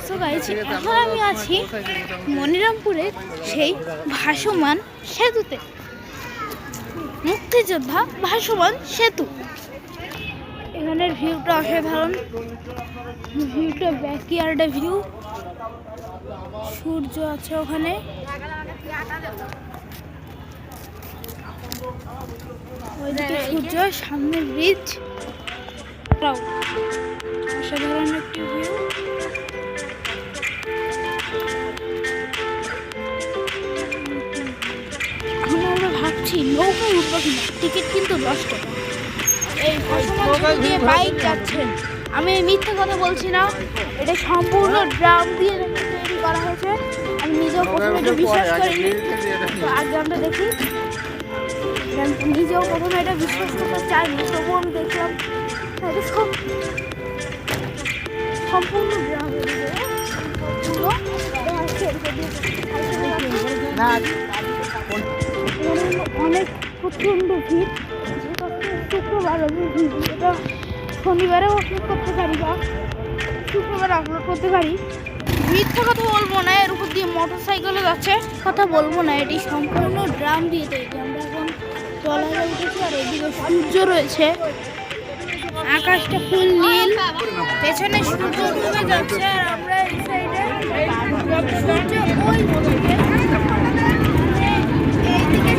So guys, এখন আমি আছি মনিরামপুরের সেই ভাসমান সেতুতে, মুক্তিযোদ্ধা ভাসমান সেতু। এখানের ভিউটা অসাধারণ, ভিউটা ব্যাকইয়ার্ডে ভিউ, সূর্য আছে ওখানে, ওইদিকে সূর্য, সামনে ব্রিজ, অসাধারণ একটি ভিউ। এখন আমরা ভাবছি নৌকায় উঠবো কিনা, টিকিট কিন্তু 10 টাকা। এই ভাসমান দিয়ে বাইক যাচ্ছেন, আমি মিথ্যে কথা বলছি না, এটা সম্পূর্ণ ড্রাম দিয়ে তৈরি করা হয়েছে। আমি নিজেও প্রথমে এটা বিশ্বাস করিনি, তো আগে আমরা দেখি। নিজেও প্রথমে এটা বিশ্বাস করতে চাইনি, তবুও আমি দেখলাম সম্পূর্ণ ড্রাম অনেক প্রচন্ড ভিড়। শুক্রবার এটা শনিবারেও আপলোড করতে পারি বা শুক্রবার আপলোড করতে পারি। মিথ্যা কথা বলবো না, এর উপর দিয়ে মোটর সাইকেলে যাচ্ছে, কথা বলবো না। এটি সম্পূর্ণ ড্রাম দিয়ে তৈরি। আমরা এখন জলায় উঠেছি, আর এদিকে সূর্য রয়েছে, আকাশটা ফুল নীল, পেছনে সূর্য ডুবে যাচ্ছে, আর আমরা এই সাইডে সূর্য ওই দিকে এইদিকে